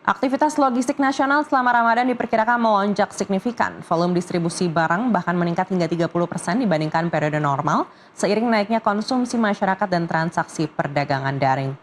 Aktivitas logistik nasional selama Ramadan diperkirakan melonjak signifikan. Volume distribusi barang bahkan meningkat hingga 30% dibandingkan periode normal, seiring naiknya konsumsi masyarakat dan transaksi perdagangan daring.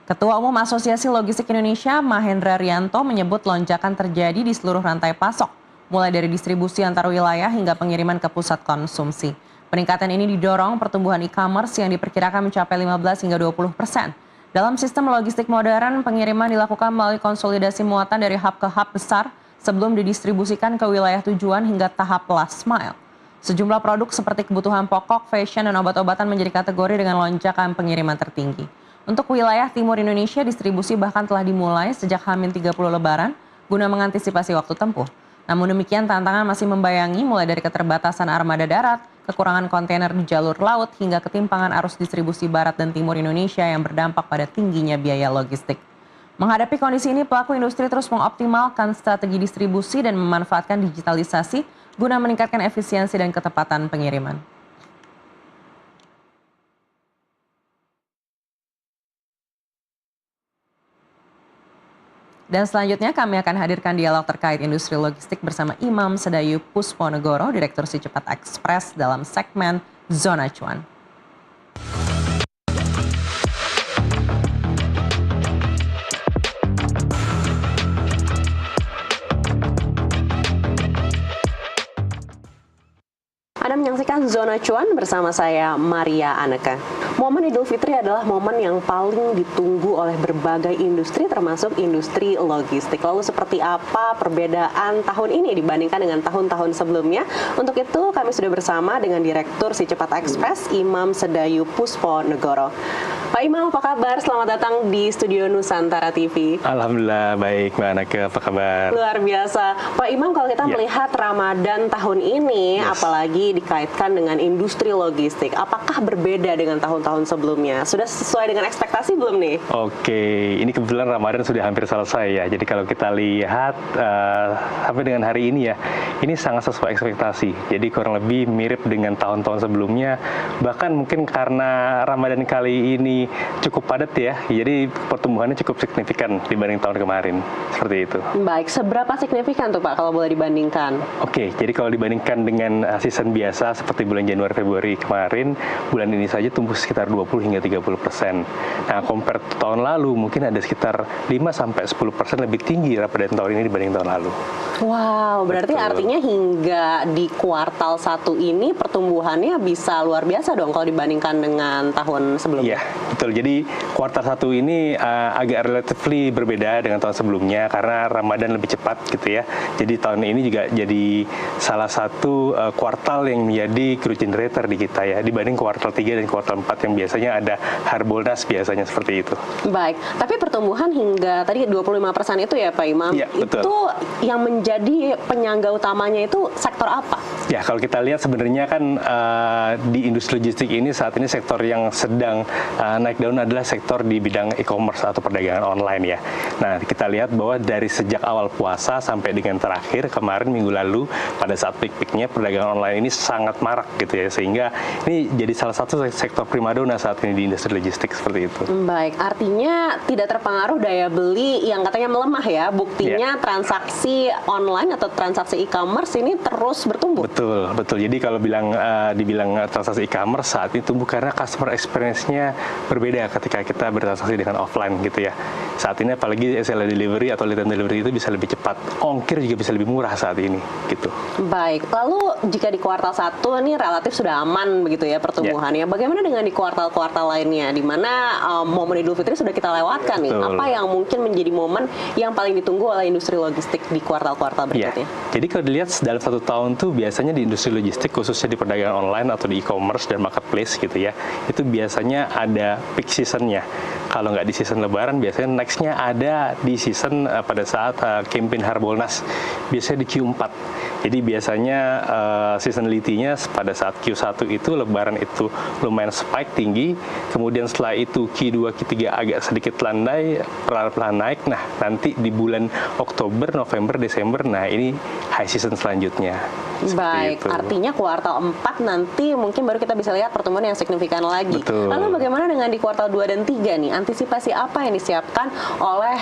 Ketua Umum Asosiasi Logistik Indonesia, Mahendra Rianto, menyebut lonjakan terjadi di seluruh rantai pasok, mulai dari distribusi antar wilayah hingga pengiriman ke pusat konsumsi. Peningkatan ini didorong pertumbuhan e-commerce yang diperkirakan mencapai 15 hingga 20%. Dalam sistem logistik modern, pengiriman dilakukan melalui konsolidasi muatan dari hub ke hub besar sebelum didistribusikan ke wilayah tujuan hingga tahap last mile. Sejumlah produk seperti kebutuhan pokok, fashion, dan obat-obatan menjadi kategori dengan lonjakan pengiriman tertinggi. Untuk wilayah timur Indonesia, distribusi bahkan telah dimulai sejak H-30 Lebaran guna mengantisipasi waktu tempuh. Namun demikian, tantangan masih membayangi mulai dari keterbatasan armada darat, kekurangan kontainer di jalur laut, hingga ketimpangan arus distribusi barat dan timur Indonesia yang berdampak pada tingginya biaya logistik. Menghadapi kondisi ini, pelaku industri terus mengoptimalkan strategi distribusi dan memanfaatkan digitalisasi guna meningkatkan efisiensi dan ketepatan pengiriman. Dan selanjutnya kami akan hadirkan dialog terkait industri logistik bersama Imam Sedayu Pusponegoro, Direktur Si Cepat Express dalam segmen Zona Cuan. Anda menyaksikan Zona Cuan bersama saya, Maria Aneka. Momen Idul Fitri adalah momen yang paling ditunggu oleh berbagai industri, termasuk industri logistik. Lalu seperti apa perbedaan tahun ini dibandingkan dengan tahun-tahun sebelumnya? Untuk itu kami sudah bersama dengan Direktur Si Cepat Express, Imam Sedayu Pusponegoro. Pak Imam, apa kabar? Selamat datang di Studio Nusantara TV. Alhamdulillah, baik Mbak Aneka, apa kabar? Luar biasa. Pak Imam, kalau kita melihat Ramadan tahun ini, apalagi dikaitkan dengan industri logistik, apakah berbeda dengan tahun-tahun sebelumnya? Sudah sesuai dengan ekspektasi belum nih? Oke, ini kebetulan Ramadan sudah hampir selesai ya. Jadi kalau kita lihat sampai dengan hari ini ya, ini sangat sesuai ekspektasi. Jadi kurang lebih mirip dengan tahun-tahun sebelumnya. Bahkan mungkin karena Ramadan kali ini cukup padat ya, jadi pertumbuhannya cukup signifikan dibanding tahun kemarin. Seperti itu. Baik, seberapa signifikan tuh Pak kalau boleh dibandingkan? Oke, jadi kalau dibandingkan dengan season biasa seperti bulan Januari Februari kemarin, bulan ini saja tumbuh sekitar 20 hingga 30%. Nah, compare tahun lalu mungkin ada sekitar 5-10% lebih tinggi Ramadan tahun ini dibanding tahun lalu. Wow, berarti artinya hingga di kuartal 1 ini pertumbuhannya bisa luar biasa dong kalau dibandingkan dengan tahun sebelumnya. Iya, betul. Jadi kuartal 1 ini agak relatively berbeda dengan tahun sebelumnya karena Ramadan lebih cepat gitu ya. Jadi tahun ini juga jadi salah satu kuartal yang menjadi growth generator di kita ya, dibanding kuartal 3 dan kuartal 4 yang biasanya ada Harbolnas biasanya seperti itu. Baik, tapi pertumbuhan hingga tadi 25% itu ya Pak Imam, ya, itu yang menjadi penyangga utamanya itu sektor apa? Ya, kalau kita lihat sebenarnya kan di industri logistik ini saat ini sektor yang sedang naik daun adalah sektor di bidang e-commerce atau perdagangan online ya. Nah, kita lihat bahwa dari sejak awal puasa sampai dengan terakhir kemarin minggu lalu pada saat peak-peaknya perdagangan online ini sangat marak gitu ya, sehingga ini jadi salah satu sektor primadona saat ini di industri logistik seperti itu. Baik, artinya tidak terpengaruh daya beli yang katanya melemah ya, buktinya transaksi online atau transaksi e-commerce ini terus bertumbuh. Betul. Jadi kalau dibilang transaksi e-commerce saat ini tumbuh karena customer experience-nya berbeda ketika kita bertransaksi dengan offline gitu ya. Saat ini apalagi SLA delivery atau lead time delivery itu bisa lebih cepat, ongkir juga bisa lebih murah saat ini gitu. Baik, lalu jika di kuartal 1 ini relatif sudah aman begitu ya pertumbuhannya. Bagaimana dengan di kuartal-kuartal lainnya di mana momen Idul Fitri sudah kita lewatkan nih? Apa yang mungkin menjadi momen yang paling ditunggu oleh industri logistik di kuartal-kuartal berikutnya? Jadi kalau dilihat dalam 1 tahun tuh biasanya di industri logistik khususnya di perdagangan online atau di e-commerce dan marketplace gitu ya, itu biasanya ada peak seasonnya. Kalau nggak di season Lebaran, biasanya nextnya ada di season pada saat campaign Harbolnas, biasanya di Q4. Jadi biasanya seasonality-nya pada saat Q1 itu Lebaran itu lumayan spike tinggi, kemudian setelah itu Q2, Q3 agak sedikit landai, perlahan-lahan naik. Nah, nanti di bulan Oktober, November, Desember, nah ini high season selanjutnya. Baik, artinya kuartal 4 nanti mungkin baru kita bisa lihat pertumbuhan yang signifikan lagi. Betul. Lalu bagaimana dengan di kuartal 2 dan 3 nih? antisipasi apa yang disiapkan oleh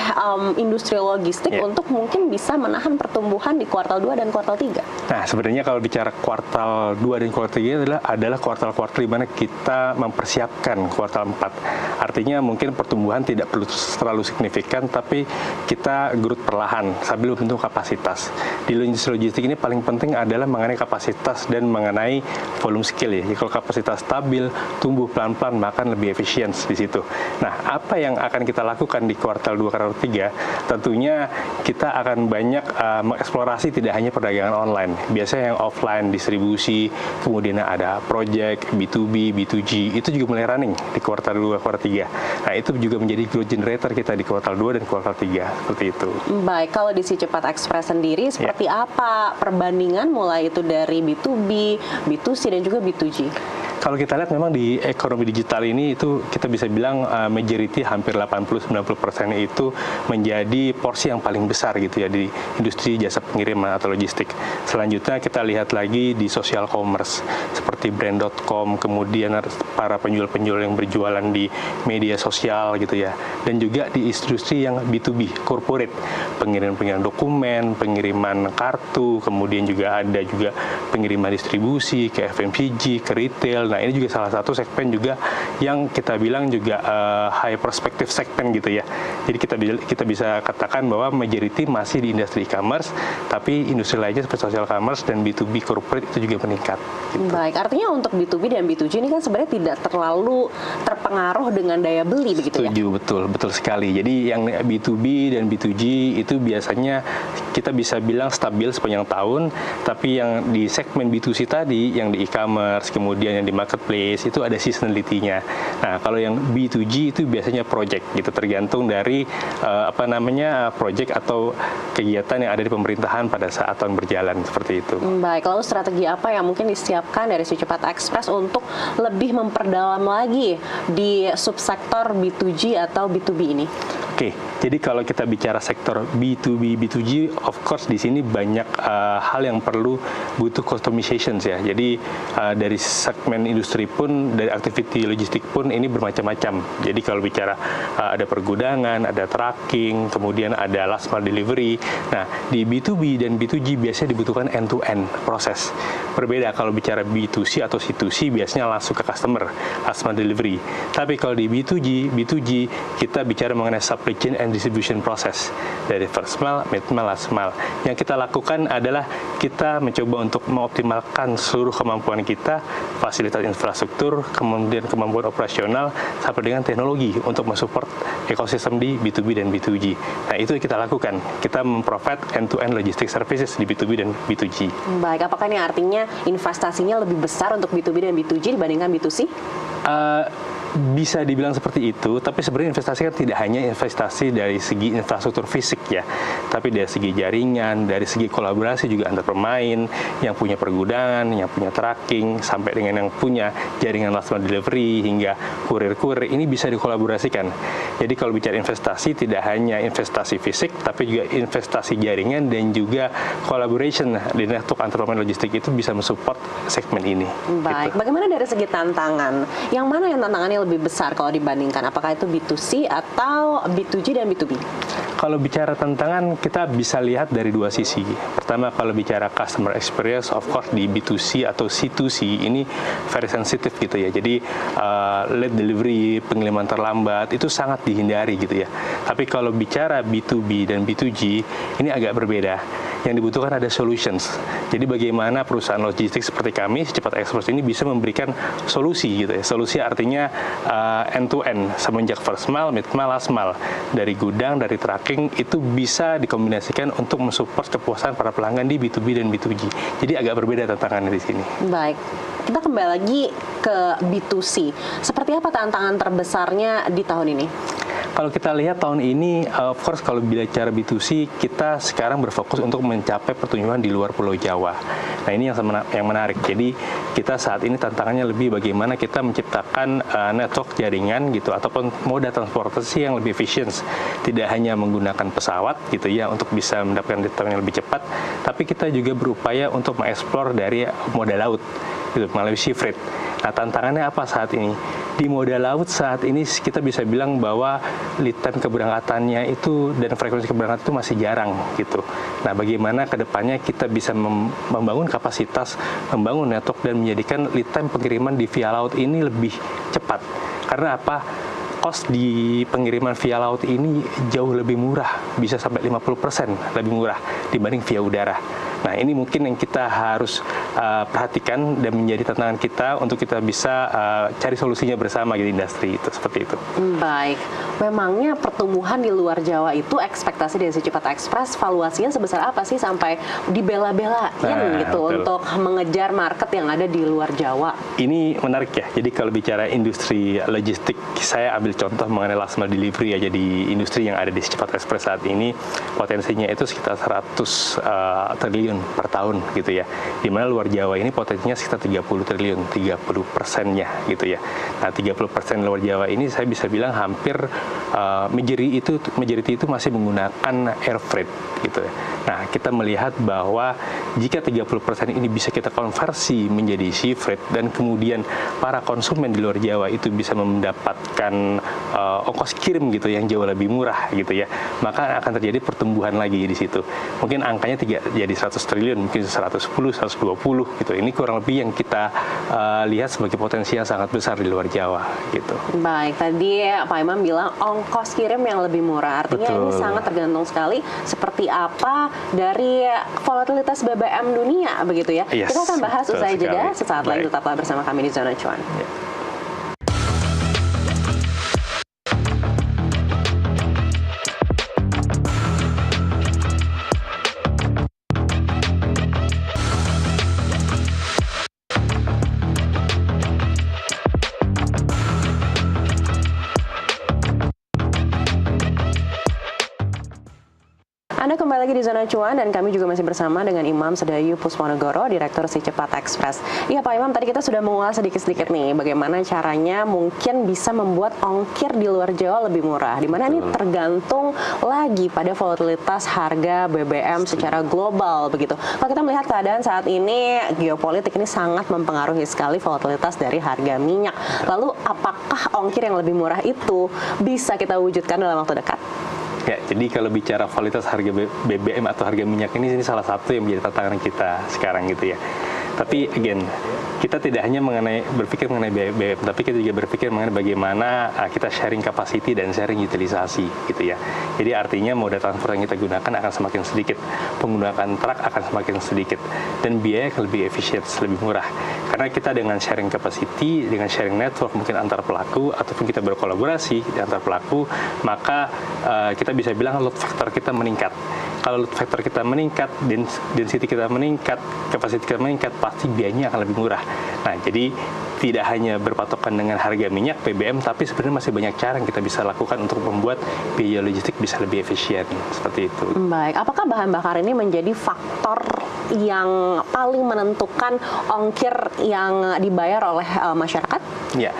industri logistik untuk mungkin bisa menahan pertumbuhan di kuartal 2 dan kuartal 3? Nah, sebenarnya kalau bicara kuartal 2 dan kuartal 3 adalah kuartal-kuartal di mana kita mempersiapkan kuartal 4. Artinya mungkin pertumbuhan tidak perlu terlalu signifikan, tapi kita growth perlahan sambil membentuk kapasitas. Di industri logistik ini paling penting adalah mengenai kapasitas dan mengenai volume scale ya. Jadi kalau kapasitas stabil, tumbuh pelan-pelan, maka lebih efisien di situ. Nah, apa yang akan kita lakukan di kuartal 2, kuartal 3? Tentunya kita akan banyak mengeksplorasi tidak hanya perdagangan online. Biasanya yang offline, distribusi, kemudian ada project, B2B, B2G, itu juga mulai running di kuartal 2, kuartal 3. Nah, itu juga menjadi growth generator kita di kuartal 2 dan kuartal 3, seperti itu. Baik, kalau di Si Cepat Express sendiri, seperti apa perbandingan mulai itu dari B2B, B2C, dan juga B2G? Kalau kita lihat memang di ekonomi digital ini itu kita bisa bilang majority hampir 80-90% itu menjadi porsi yang paling besar gitu ya di industri jasa pengiriman atau logistik. Selanjutnya kita lihat lagi di social commerce seperti brand.com, kemudian para penjual-penjual yang berjualan di media sosial gitu ya. Dan juga di industri yang B2B, corporate, pengiriman dokumen, pengiriman kartu, kemudian juga ada juga pengiriman distribusi ke FMCG, ke retail. Nah, ini juga salah satu segmen juga yang kita bilang juga high perspective segmen gitu ya. Jadi kita bisa katakan bahwa majority masih di industri e-commerce, tapi industri lainnya seperti social commerce dan B2B corporate itu juga meningkat. Gitu. Baik, artinya untuk B2B dan B2G ini kan sebenarnya tidak terlalu terpengaruh dengan daya beli begitu ya? Setuju, betul sekali. Jadi yang B2B dan B2G itu biasanya kita bisa bilang stabil sepanjang tahun, tapi yang di segmen B2C tadi, yang di e-commerce, kemudian yang di marketplace itu ada seasonality-nya. Nah, kalau yang B2G itu biasanya project gitu, tergantung dari project atau kegiatan yang ada di pemerintahan pada saat tahun berjalan seperti itu. Baik, lalu strategi apa yang mungkin disiapkan dari Si Cepat Express untuk lebih memperdalam lagi di subsektor B2G atau B2B ini? Oke, jadi kalau kita bicara sektor B2B, B2G, of course di sini banyak hal yang perlu butuh customizations ya. Jadi dari segmen industri pun, dari activity logistik pun ini bermacam-macam. Jadi kalau bicara ada pergudangan, ada tracking, kemudian ada last mile delivery. Nah, di B2B dan B2G biasanya dibutuhkan end-to-end proses. Berbeda kalau bicara B2C atau C2C biasanya langsung ke customer, last mile delivery. Tapi kalau di B2G kita bicara mengenai supply chain and distribution process dari first mile, mid mile, last mile. Yang kita lakukan adalah kita mencoba untuk mengoptimalkan seluruh kemampuan kita, fasilitas infrastruktur, kemudian kemampuan operasional sampai dengan teknologi untuk mensupport ekosistem di B2B dan B2G. Nah, itu kita lakukan. Kita memprovide end-to-end logistic services di B2B dan B2G. Baik, apakah ini artinya investasinya lebih besar untuk B2B dan B2G dibandingkan B2C? Bisa dibilang seperti itu, tapi sebenarnya investasi kan tidak hanya investasi dari segi infrastruktur fisik ya, tapi dari segi jaringan, dari segi kolaborasi juga antar pemain, yang punya pergudangan, yang punya tracking, sampai dengan yang punya jaringan last mile delivery hingga kurir-kurir, ini bisa dikolaborasikan. Jadi kalau bicara investasi, tidak hanya investasi fisik, tapi juga investasi jaringan dan juga collaboration di network antar pemain logistik itu bisa mensupport segmen ini. Baik, gitu. Bagaimana dari segi tantangan? Yang mana yang tantangannya lebih besar kalau dibandingkan? Apakah itu B2C atau B2G dan B2B? Kalau bicara tantangan, kita bisa lihat dari dua sisi. Pertama, kalau bicara customer experience, of course di B2C atau C2C ini very sensitive gitu ya. Jadi late delivery, pengiriman terlambat itu sangat dihindari gitu ya. Tapi kalau bicara B2B dan B2G ini agak berbeda. Yang dibutuhkan ada solutions. Jadi bagaimana perusahaan logistik seperti kami, Cepat Express ini bisa memberikan solusi gitu ya. Solusi artinya end-to-end, semenjak first mile, mid mile, last mile. Dari gudang, dari tracking, itu bisa dikombinasikan untuk mensupport kepuasan para pelanggan di B2B dan B2G. Jadi agak berbeda tantangannya di sini. Baik, kita kembali lagi ke B2C. Seperti apa tantangan terbesarnya di tahun ini? Kalau kita lihat tahun ini, of course kalau bicara B2C, kita sekarang berfokus untuk mencapai pertumbuhan di luar Pulau Jawa. Nah, ini yang menarik. Jadi kita saat ini tantangannya lebih bagaimana kita menciptakan network jaringan gitu ataupun moda transportasi yang lebih efisien. Tidak hanya menggunakan pesawat gitu ya untuk bisa mendapatkan data yang lebih cepat, tapi kita juga berupaya untuk mengeksplor dari moda laut gitu melalui sea freight. Nah, tantangannya apa saat ini? Di moda laut saat ini kita bisa bilang bahwa lead time keberangkatannya itu dan frekuensi keberangkatan itu masih jarang gitu. Nah, bagaimana ke depannya kita bisa membangun kapasitas, membangun network dan menjadikan lead time pengiriman di via laut ini lebih cepat. Karena apa? Cost di pengiriman via laut ini jauh lebih murah, bisa sampai 50% lebih murah dibanding via udara. Nah, ini mungkin yang kita harus perhatikan dan menjadi tantangan kita untuk kita bisa cari solusinya bersama di industri itu, seperti itu. Baik, memangnya pertumbuhan di luar Jawa itu ekspektasi dari si Cepat Express valuasinya sebesar apa sih sampai dibela-belain gitu betul. untuk mengejar market yang ada di luar Jawa? Ini menarik ya, jadi kalau bicara industri logistik, saya ambil contoh mengenai last mile delivery aja di industri yang ada di Cepat Express saat ini, potensinya itu sekitar 100 triliun per tahun gitu ya. Di mana luar Jawa ini potensinya sekitar 30 triliun, 30%-nya gitu ya. Nah, 30% luar Jawa ini saya bisa bilang hampir majority itu masih menggunakan air freight gitu ya. Nah, kita melihat bahwa jika 30% ini bisa kita konversi menjadi sea freight dan kemudian para konsumen di luar Jawa itu bisa mendapatkan ongkos kirim gitu yang jauh lebih murah gitu ya, maka akan terjadi pertumbuhan lagi di situ. Mungkin angkanya jadi 100 triliun, mungkin 110, 120 gitu. Ini kurang lebih yang kita lihat sebagai potensi yang sangat besar di luar Jawa gitu. Baik, tadi Pak Imam bilang ongkos kirim yang lebih murah. Artinya Betul. ini sangat tergantung sekali seperti apa dari volatilitas BBM dunia begitu ya. Yes, Kita akan bahas betul usai jeda. sekali. Sesaat lagi Baik. tetaplah bersama kami di Zona Cuan. Ya. Anda kembali lagi di Zona Cuan dan kami juga masih bersama dengan Imam Sedayu Pusponegoro, Direktur Si Cepat Express. Iya Pak Imam, tadi kita sudah mengulas sedikit-sedikit nih bagaimana caranya mungkin bisa membuat ongkir di luar Jawa lebih murah. Dimana ini tergantung lagi pada volatilitas harga BBM secara global begitu. Kalau kita melihat keadaan saat ini, geopolitik ini sangat mempengaruhi sekali volatilitas dari harga minyak. Lalu apakah ongkir yang lebih murah itu bisa kita wujudkan dalam waktu dekat? Ya, jadi kalau bicara kualitas harga BBM atau harga minyak ini salah satu yang menjadi tantangan kita sekarang gitu ya. Tapi again, kita tidak hanya berpikir mengenai BBM, tapi kita juga berpikir mengenai bagaimana kita sharing capacity dan sharing utilisasi gitu ya. Jadi artinya moda transport yang kita gunakan akan semakin sedikit, penggunaan truk akan semakin sedikit, dan biaya akan lebih efisien, lebih murah. Karena kita dengan sharing capacity, dengan sharing network mungkin antar pelaku, ataupun kita berkolaborasi di antar pelaku, maka kita bisa bilang load factor kita meningkat. Kalau load factor kita meningkat, density kita meningkat, kapasitas kita meningkat, pasti biayanya akan lebih murah. Nah, jadi tidak hanya berpatokan dengan harga minyak BBM, tapi sebenarnya masih banyak cara yang kita bisa lakukan untuk membuat biaya logistik bisa lebih efisien, seperti itu. Baik, apakah bahan bakar ini menjadi faktor yang paling menentukan ongkir yang dibayar oleh masyarakat? Ya.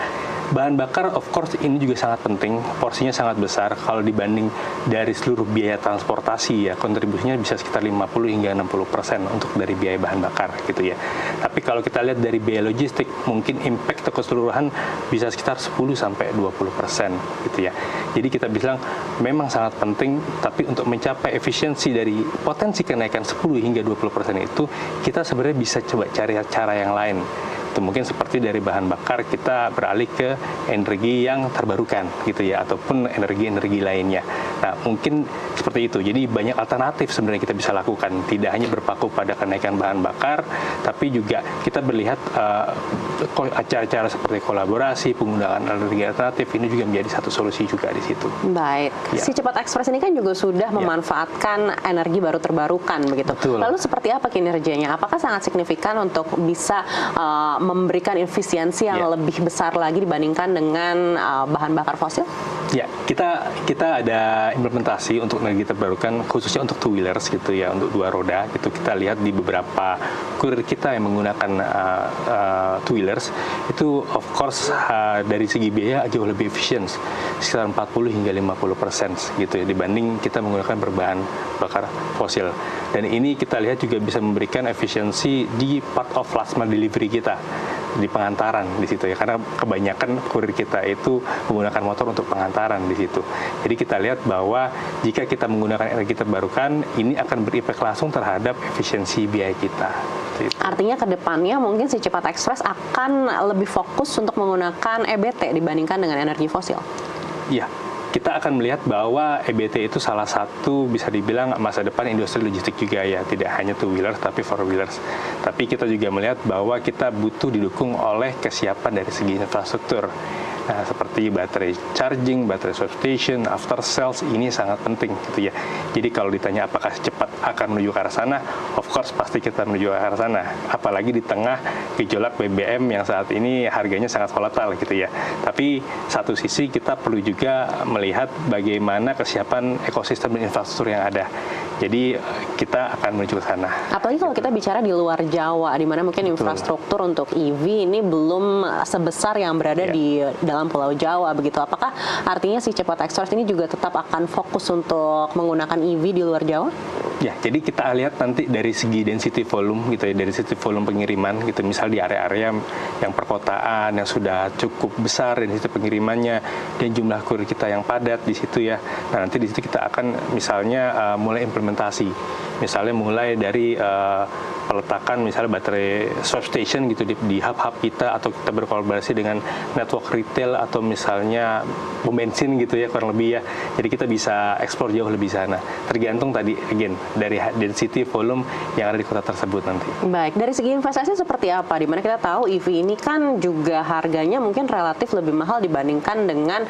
Bahan bakar, of course, ini juga sangat penting. Porsinya sangat besar. Kalau dibanding dari seluruh biaya transportasi, ya kontribusinya bisa sekitar 50 hingga 60% untuk dari biaya bahan bakar, gitu ya. Tapi kalau kita lihat dari biaya logistik, mungkin impact keseluruhan bisa sekitar 10 sampai 20%, gitu ya. Jadi kita bilang memang sangat penting, tapi untuk mencapai efisiensi dari potensi kenaikan 10 hingga 20% itu, kita sebenarnya bisa coba cari cara yang lain. Itu mungkin seperti dari bahan bakar kita beralih ke energi yang terbarukan gitu ya, ataupun energi-energi lainnya. Nah, mungkin seperti itu. Jadi banyak alternatif sebenarnya kita bisa lakukan, tidak hanya berpaku pada kenaikan bahan bakar, tapi juga kita melihat acara-acara seperti kolaborasi, penggunaan energi alternatif ini juga menjadi satu solusi juga di situ. Baik, Ya. Si Cepat Express ini kan juga sudah memanfaatkan energi baru terbarukan begitu. Betul. Lalu seperti apa kinerjanya? Apakah sangat signifikan untuk bisa memberikan efisiensi yang lebih besar lagi dibandingkan dengan bahan bakar fosil? Ya, kita ada implementasi untuk energi terbarukan khususnya untuk two wheelers gitu ya, untuk dua roda gitu. Kita lihat di beberapa kurir kita yang menggunakan two wheelers itu of course dari segi biaya jauh lebih efisien, sekitar 40 hingga 50% gitu ya, dibanding kita menggunakan berbahan bakar fosil. Dan ini kita lihat juga bisa memberikan efisiensi di part of last mile delivery kita, di pengantaran di situ ya, karena kebanyakan kurir kita itu menggunakan motor untuk pengantaran di situ. Jadi kita lihat bahwa jika kita menggunakan energi terbarukan, ini akan berimpact langsung terhadap efisiensi biaya kita. Gitu. Artinya ke depannya mungkin si Cepat Express akan lebih fokus untuk menggunakan EBT dibandingkan dengan energi fosil. Iya, kita akan melihat bahwa EBT itu salah satu bisa dibilang masa depan industri logistik juga ya, tidak hanya two-wheelers tapi four-wheelers. Tapi kita juga melihat bahwa kita butuh didukung oleh kesiapan dari segi infrastruktur. Nah, seperti baterai charging, baterai substation, after sales, ini sangat penting gitu ya. Jadi kalau ditanya apakah cepat akan menuju ke arah sana, of course pasti kita menuju ke arah sana. Apalagi di tengah gejolak BBM yang saat ini harganya sangat volatile gitu ya. Tapi satu sisi kita perlu juga melihat bagaimana kesiapan ekosistem dan infrastruktur yang ada. Jadi kita akan menuju ke sana. Apalagi kalau kita bicara di luar Jawa, di mana mungkin infrastruktur untuk EV ini belum sebesar yang berada di dalam Pulau Jawa begitu. Apakah artinya si Cepat Express ini juga tetap akan fokus untuk menggunakan EV di luar Jawa? Ya, jadi kita lihat nanti dari segi density volume gitu ya, dari segi volume pengiriman gitu. Misal di area-area yang perkotaan yang sudah cukup besar density pengirimannya dan jumlah kurir kita yang padat di situ ya. Nah, nanti di situ kita akan misalnya mulai implementasi. Misalnya mulai dari peletakan misalnya baterai substation gitu di hub-hub kita, atau kita berkolaborasi dengan network retail atau misalnya pom bensin gitu ya, kurang lebih ya. Jadi kita bisa explore jauh lebih sana. Tergantung tadi again dari density volume yang ada di kota tersebut nanti. Baik, dari segi investasi seperti apa? Dimana kita tahu EV ini kan juga harganya mungkin relatif lebih mahal dibandingkan dengan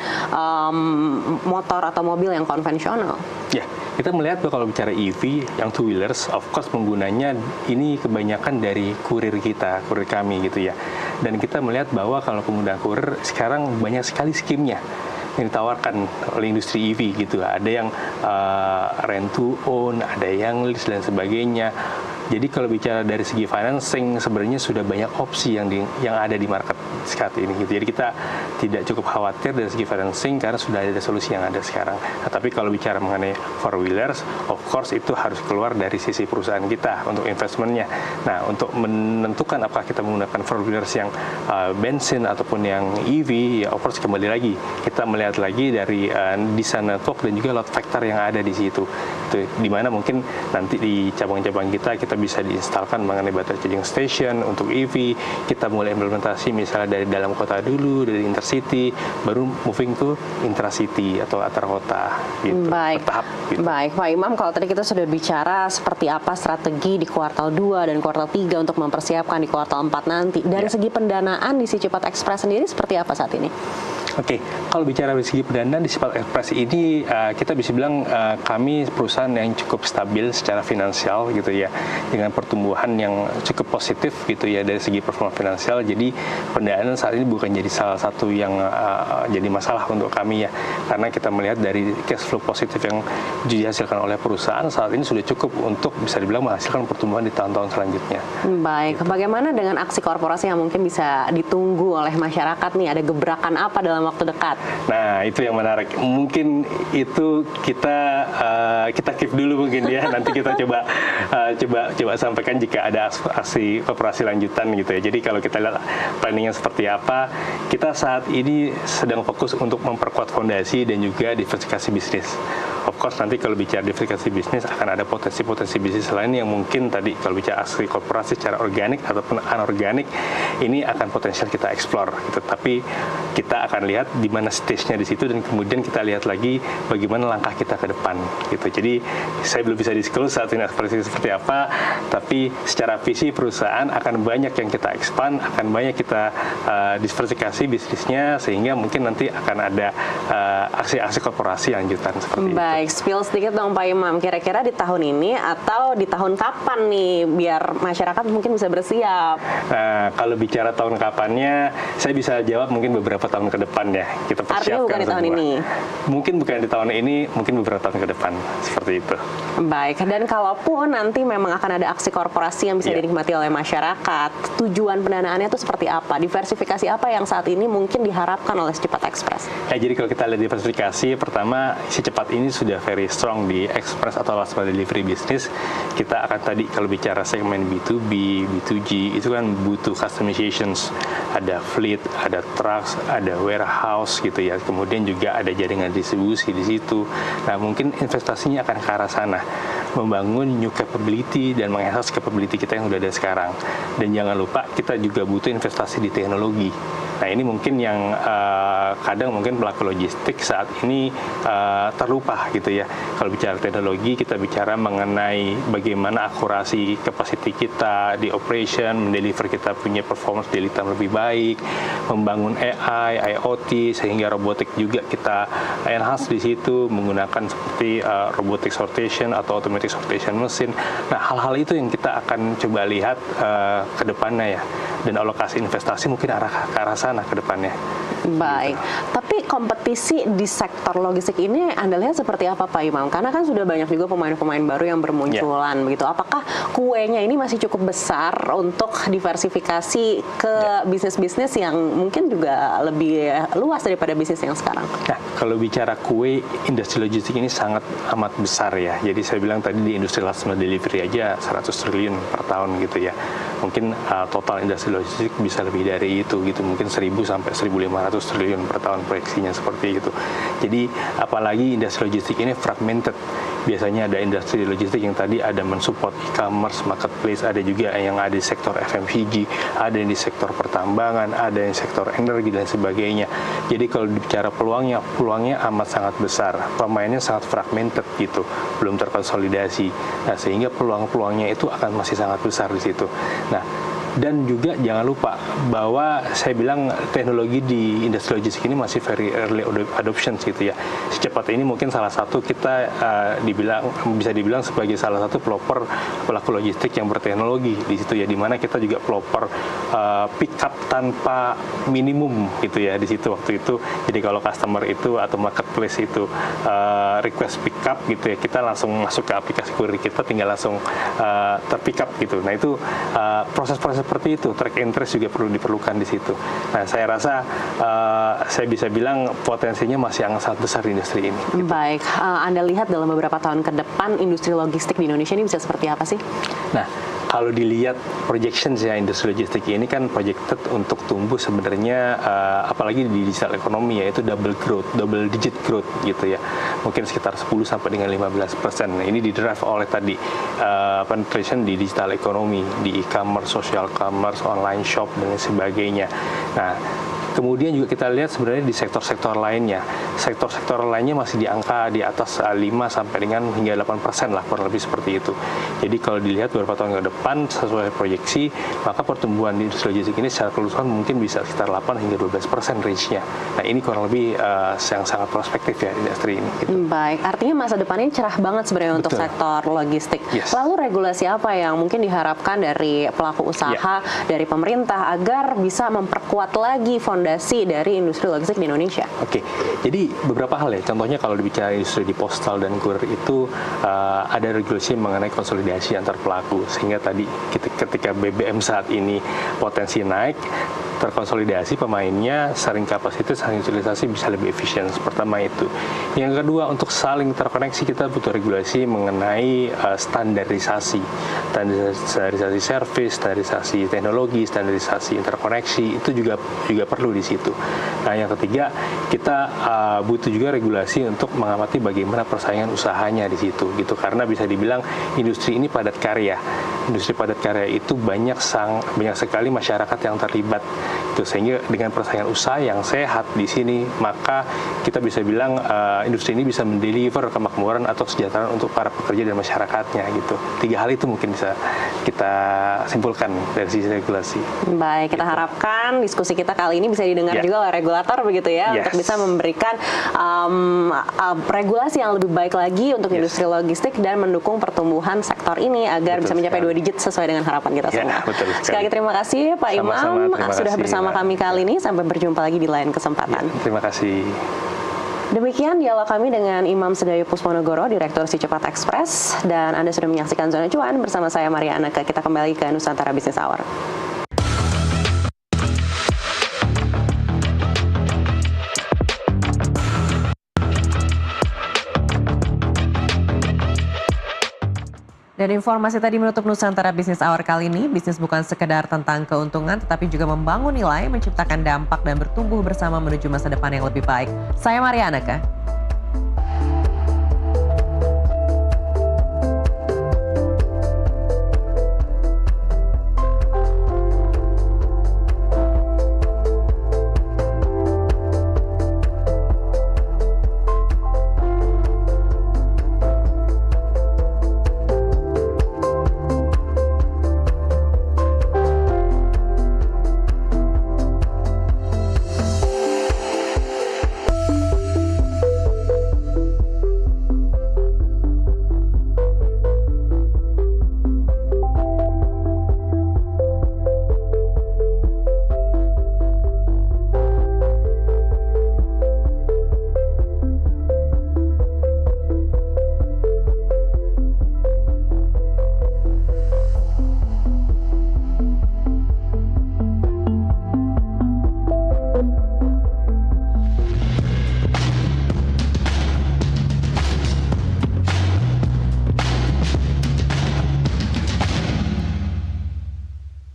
motor atau mobil yang konvensional. Ya, kita melihat bahwa kalau bicara EV yang two-wheelers, of course penggunanya ini kebanyakan dari kurir kita, kurir kami gitu ya. Dan kita melihat bahwa kalau pengguna kurir sekarang banyak sekali skimnya yang ditawarkan oleh industri EV gitu. Ada yang rent to own, ada yang lease dan sebagainya. Jadi kalau bicara dari segi financing, sebenarnya sudah banyak opsi yang ada di market saat ini gitu. Jadi kita tidak cukup khawatir dari segi financing karena sudah ada solusi yang ada sekarang. Nah, tapi kalau bicara mengenai four wheelers, of course itu harus keluar dari sisi perusahaan kita untuk investmentnya. Nah, untuk menentukan apakah kita menggunakan four wheelers yang bensin ataupun yang EV, ya of course kembali lagi kita melihat lagi dari desain network dan juga load factor yang ada di situ. Itu dimana mungkin nanti di cabang-cabang kita bisa diinstalkan mengenai baterai charging station untuk EV. Kita mulai implementasi misalnya dari dalam kota dulu, dari intercity, baru moving ke intracity atau antar kota gitu. Baik. Bertahap gitu. Baik, Pak Imam, kalau tadi kita sudah bicara seperti apa strategi di kuartal 2 dan kuartal 3 untuk mempersiapkan di kuartal 4 nanti. Dari segi pendanaan di si Cepat Express sendiri seperti apa saat ini? Oke, kalau bicara dari segi pendanaan di Cepat Express ini kita bisa bilang kami perusahaan yang cukup stabil secara finansial gitu ya, dengan pertumbuhan yang cukup positif gitu ya dari segi performa finansial. Jadi pendanaan saat ini bukan jadi salah satu yang jadi masalah untuk kami ya, karena kita melihat dari cash flow positif yang dihasilkan oleh perusahaan saat ini sudah cukup untuk bisa dibilang menghasilkan pertumbuhan di tahun-tahun selanjutnya. Baik, bagaimana dengan aksi korporasi yang mungkin bisa ditunggu oleh masyarakat nih? Ada gebrakan apa dalam waktu dekat? Nah, itu yang menarik. Mungkin itu kita keep dulu mungkin ya. Nanti kita coba sampaikan jika ada aksi korporasi lanjutan gitu ya. Jadi kalau kita lihat planningnya seperti apa, kita saat ini sedang fokus untuk memperkuat fondasi dan juga diversifikasi bisnis. Of course nanti kalau bicara diversifikasi bisnis akan ada potensi-potensi bisnis lain yang mungkin tadi kalau bicara aksi korporasi secara organik ataupun anorganik ini akan potensial kita explore gitu. Tapi kita akan lihat di mana stage-nya di situ dan kemudian kita lihat lagi bagaimana langkah kita ke depan gitu. Jadi saya belum bisa disclose saat ini seperti apa, tapi secara visi perusahaan akan banyak yang kita expand, akan banyak kita diversifikasi bisnisnya sehingga mungkin nanti akan ada aksi-aksi korporasi lanjutan seperti itu. Baik, spill sedikit dong Pak Imam, kira-kira di tahun ini atau di tahun kapan nih biar masyarakat mungkin bisa bersiap? Nah, kalau bicara tahun kapannya, saya bisa jawab mungkin beberapa tahun ke depan ya. Kita persiapkan. Artinya bukan di tahun ini? Mungkin bukan di tahun ini, mungkin beberapa tahun ke depan, seperti itu. Baik, dan kalaupun nanti memang akan ada aksi korporasi yang bisa dinikmati oleh masyarakat, tujuan pendanaannya itu seperti apa? Diversifikasi apa yang saat ini mungkin diharapkan oleh Cepat Express? Ya, jadi kalau kita lihat diversifikasi, pertama si Cepat ini sudah very strong di express atau last mile delivery business. Kita akan tadi kalau bicara segmen B2B, B2G itu kan butuh customizations, ada fleet, ada trucks, ada warehouse gitu ya. Kemudian juga ada jaringan distribusi di situ. Nah, mungkin investasinya akan ke arah sana, membangun new capability dan mengenhance capability kita yang udah ada sekarang. Dan jangan lupa kita juga butuh investasi di teknologi. Nah, ini mungkin yang kadang mungkin pelaku logistik saat ini terlupa gitu ya. Kalau bicara teknologi, kita bicara mengenai bagaimana akurasi capacity kita di operation, mendeliver kita punya performance daily time lebih baik, membangun AI, IoT, sehingga robotik juga kita enhance di situ menggunakan seperti robotic sortation atau automatic sortation mesin. Nah, hal-hal itu yang kita akan coba lihat ke depannya ya. Dan alokasi investasi mungkin ke arah sana ke depannya. Baik, tapi kompetisi di sektor logistik ini Anda lihat seperti apa Pak Imam? Karena kan sudah banyak juga pemain-pemain baru yang bermunculan, begitu. Apakah kuenya ini masih cukup besar untuk diversifikasi ke bisnis-bisnis yang mungkin juga lebih luas daripada bisnis yang sekarang? Nah, kalau bicara kue, industri logistik ini sangat amat besar ya. Jadi saya bilang tadi di industri last mile delivery aja 100 triliun per tahun gitu ya. Mungkin total industri logistik bisa lebih dari itu gitu. Mungkin 1.000 sampai 1.500 triliun per tahun proyeksinya seperti itu. Jadi apalagi industri logistik ini fragmented. Biasanya ada industri logistik yang tadi ada mensupport e-commerce, marketplace, ada juga yang ada di sektor FMCG, ada yang di sektor pertambangan, ada yang sektor energi dan sebagainya. Jadi kalau bicara peluangnya amat sangat besar. Pemainnya sangat fragmented gitu, belum terkonsolidasi. Nah, sehingga peluang-peluangnya itu akan masih sangat besar di situ. Nah, dan juga jangan lupa bahwa saya bilang teknologi di industri logistik ini masih very early adoption gitu ya. Secepat ini mungkin salah satu kita bisa dibilang sebagai salah satu pelopor pelaku logistik yang berteknologi di situ ya, dimana kita juga pelopor pick up tanpa minimum gitu ya di situ waktu itu. Jadi kalau customer itu atau marketplace itu request pick up gitu ya, kita langsung masuk ke aplikasi kurir kita, tinggal langsung terpick up gitu. Nah, itu proses-proses seperti itu, track and trace juga perlu diperlukan di situ. Nah, saya rasa saya bisa bilang potensinya masih sangat besar di industri ini. Gitu. Baik, Anda lihat dalam beberapa tahun ke depan industri logistik di Indonesia ini bisa seperti apa sih? Nah, kalau dilihat projections ya, industri logistik ini kan projected untuk tumbuh sebenarnya apalagi di digital ekonomi, yaitu double digit growth gitu ya. Mungkin sekitar 10 sampai dengan 15%. Nah, ini didrive oleh tadi penetration di digital ekonomi, di e-commerce, social commerce, online shop dan sebagainya. Nah, kemudian juga kita lihat sebenarnya di sektor-sektor lainnya. Sektor-sektor lainnya masih di angka di atas 5 sampai dengan hingga 8% lah, kurang lebih seperti itu. Jadi kalau dilihat beberapa tahun ke depan sesuai proyeksi, maka pertumbuhan di industri logistik ini secara keseluruhan mungkin bisa sekitar 8 hingga 12% range-nya. Nah, ini kurang lebih yang sangat prospektif ya industri ini. Gitu. Baik, artinya masa depan ini cerah banget sebenarnya untuk sektor logistik. Yes. Lalu regulasi apa yang mungkin diharapkan dari pelaku usaha, dari pemerintah agar bisa memperkuat lagi fondasi dari industri logistik di Indonesia? Oke, jadi beberapa hal ya. Contohnya kalau dibicara industri di postal dan kurir itu ada regulasi mengenai konsolidasi antar pelaku, sehingga tadi ketika BBM saat ini potensi naik, terkonsolidasi pemainnya, sharing kapasitas, sharing utilisasi bisa lebih efisien. Pertama itu. Yang kedua, untuk saling terkoneksi kita butuh regulasi mengenai standarisasi service, standarisasi teknologi, standarisasi interkoneksi, itu juga perlu di situ. Nah, yang ketiga, kita butuh juga regulasi untuk mengamati bagaimana persaingan usahanya di situ gitu, karena bisa dibilang industri ini padat karya. Industri padat karya itu banyak sekali masyarakat yang terlibat gitu, sehingga dengan persaingan usaha yang sehat di sini, maka kita bisa bilang industri ini bisa mendeliver kemakmuran atau kesejahteraan untuk para pekerja dan masyarakatnya gitu. 3 hal itu mungkin bisa kita simpulkan dari sisi regulasi. Baik, kita harapkan diskusi kita kali ini bisa didengar juga oleh regulator begitu ya, untuk bisa memberikan regulasi yang lebih baik lagi untuk industri logistik dan mendukung pertumbuhan sektor ini agar bisa mencapai 2 digit sesuai dengan harapan kita semua. Sekali lagi terima kasih Pak Imam sudah bersama kami kali ini. Sampai berjumpa lagi di lain kesempatan. Terima kasih. Demikian dialog kami dengan Imam Sedayu Pusponegoro, Direktur Si Cepat Express, dan Anda sudah menyaksikan Zona Cuan bersama saya Maria Anaka. Kita kembali ke Nusantara Business Hour. Dan informasi tadi menutup Nusantara Business Hour kali ini. Bisnis bukan sekedar tentang keuntungan, tetapi juga membangun nilai, menciptakan dampak, dan bertumbuh bersama menuju masa depan yang lebih baik. Saya Maria Anaka.